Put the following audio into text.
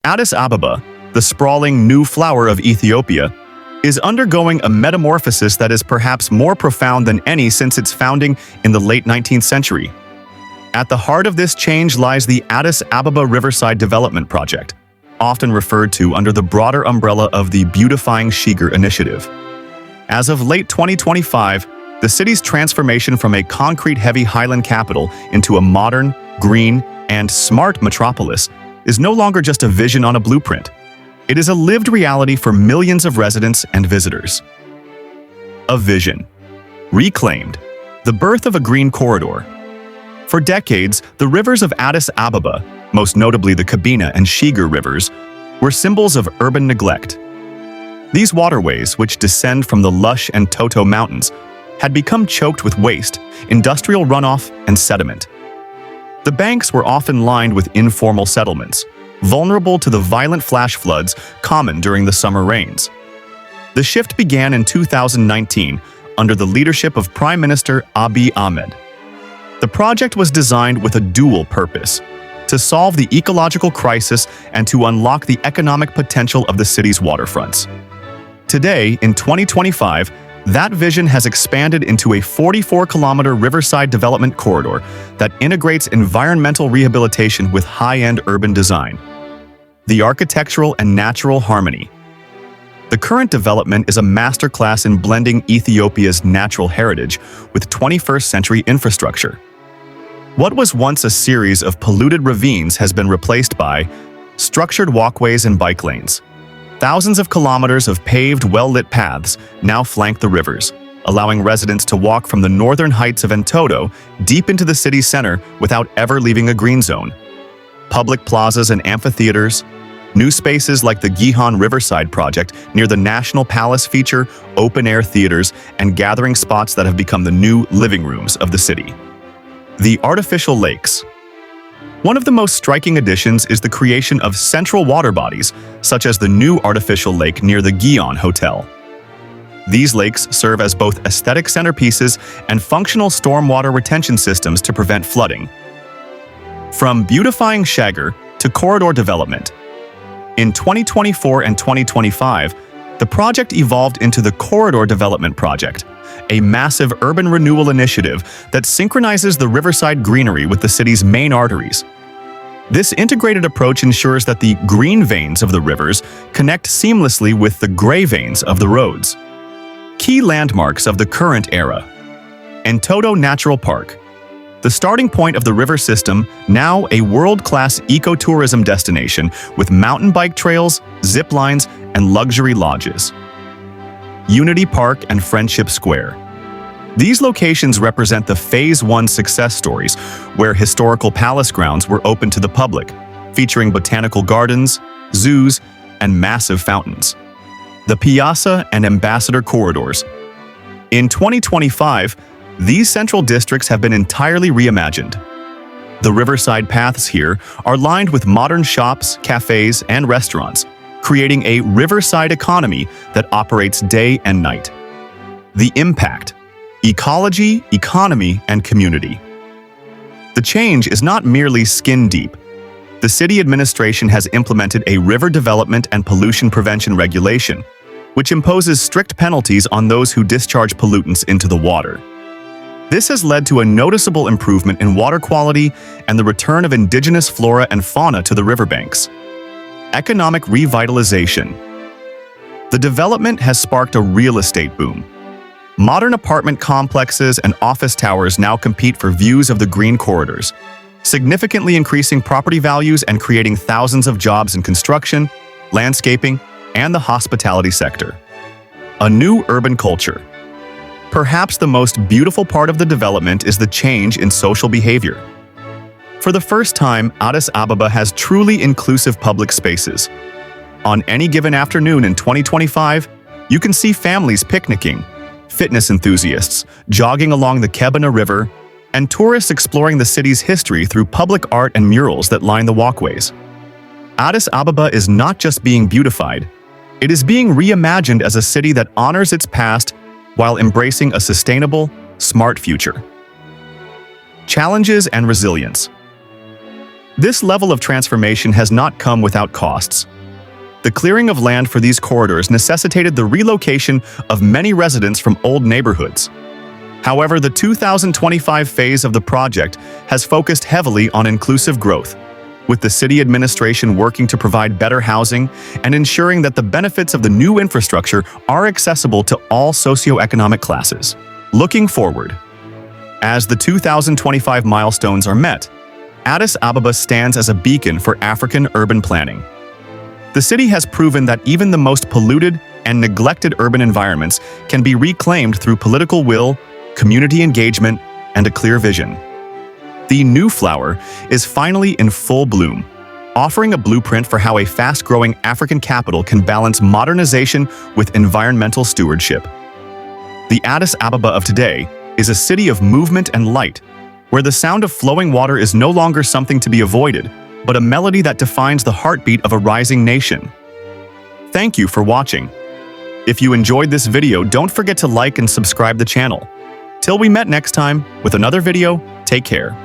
Addis Ababa, the sprawling new flower of Ethiopia, is undergoing a metamorphosis that is perhaps more profound than any since its founding in the late 19th century. At the heart of this change lies the Addis Ababa Riverside Development Project, often referred to under the broader umbrella of the Beautifying Shigar initiative. As of late 2025, the city's transformation from a concrete-heavy highland capital into a modern, green, and smart metropolis is no longer just a vision on a blueprint. It is a lived reality for millions of residents and visitors. A vision. Reclaimed. The birth of a green corridor. For decades, the rivers of Addis Ababa, most notably the Kabina and Shigar rivers, were symbols of urban neglect. These waterways, which descend from the lush and Toto mountains, had become choked with waste, industrial runoff, and sediment. The banks were often lined with informal settlements, vulnerable to the violent flash floods common during the summer rains. The shift began in 2019 under the leadership of Prime Minister Abiy Ahmed. The project was designed with a dual purpose: to solve the ecological crisis and to unlock the economic potential of the city's waterfronts. Today, in 2025, that vision has expanded into a 44-kilometer riverside development corridor that integrates environmental rehabilitation with high-end urban design. The architectural and natural harmony. The current development is a masterclass in blending Ethiopia's natural heritage with 21st-century infrastructure. What was once a series of polluted ravines has been replaced by structured walkways and bike lanes. Thousands of kilometers of paved, well-lit paths now flank the rivers, allowing residents to walk from the northern heights of Entoto deep into the city's center without ever leaving a green zone. Public plazas and amphitheaters. New spaces like the Gihon Riverside project near the National Palace feature open-air theaters and gathering spots that have become the new living rooms of the city. The artificial lakes. One of the most striking additions is the creation of central water bodies, such as the new artificial lake near the Gihon Hotel. These lakes serve as both aesthetic centerpieces and functional stormwater retention systems to prevent flooding. From beautifying Shigar to corridor development. In 2024 and 2025, the project evolved into the Corridor Development Project, a massive urban renewal initiative that synchronizes the riverside greenery with the city's main arteries. This integrated approach ensures that the green veins of the rivers connect seamlessly with the gray veins of the roads. Key landmarks of the current era. Entoto Natural Park, the starting point of the river system, now a world-class ecotourism destination with mountain bike trails, zip lines, and luxury lodges. Unity Park and Friendship Square. These locations represent the Phase 1 success stories, where historical palace grounds were open to the public, featuring botanical gardens, zoos, and massive fountains. The Piazza and Ambassador corridors. In 2025, these central districts have been entirely reimagined. The riverside paths here are lined with modern shops, cafes, and restaurants, creating a riverside economy that operates day and night. The impact: ecology, economy, and community. The change is not merely skin-deep. The city administration has implemented a river development and pollution prevention regulation, which imposes strict penalties on those who discharge pollutants into the water. This has led to a noticeable improvement in water quality and the return of indigenous flora and fauna to the riverbanks. Economic revitalization. The development has sparked a real estate boom. Modern apartment complexes and office towers now compete for views of the green corridors, significantly increasing property values and creating thousands of jobs in construction, landscaping, and the hospitality sector. A new urban culture. Perhaps the most beautiful part of the development is the change in social behavior. For the first time, Addis Ababa has truly inclusive public spaces. On any given afternoon in 2025, you can see families picnicking, fitness enthusiasts jogging along the Kabina River, and tourists exploring the city's history through public art and murals that line the walkways. Addis Ababa is not just being beautified, it is being reimagined as a city that honors its past while embracing a sustainable, smart future. Challenges and resilience. This level of transformation has not come without costs. The clearing of land for these corridors necessitated the relocation of many residents from old neighborhoods. However, the 2025 phase of the project has focused heavily on inclusive growth, with the city administration working to provide better housing and ensuring that the benefits of the new infrastructure are accessible to all socioeconomic classes. Looking forward, as the 2025 milestones are met, Addis Ababa stands as a beacon for African urban planning. The city has proven that even the most polluted and neglected urban environments can be reclaimed through political will, community engagement, and a clear vision. The New Flower is finally in full bloom, offering a blueprint for how a fast-growing African capital can balance modernization with environmental stewardship. The Addis Ababa of today is a city of movement and light, where the sound of flowing water is no longer something to be avoided, but a melody that defines the heartbeat of a rising nation. Thank you for watching. If you enjoyed this video, don't forget to like and subscribe the channel. Till we met next time with another video, take care.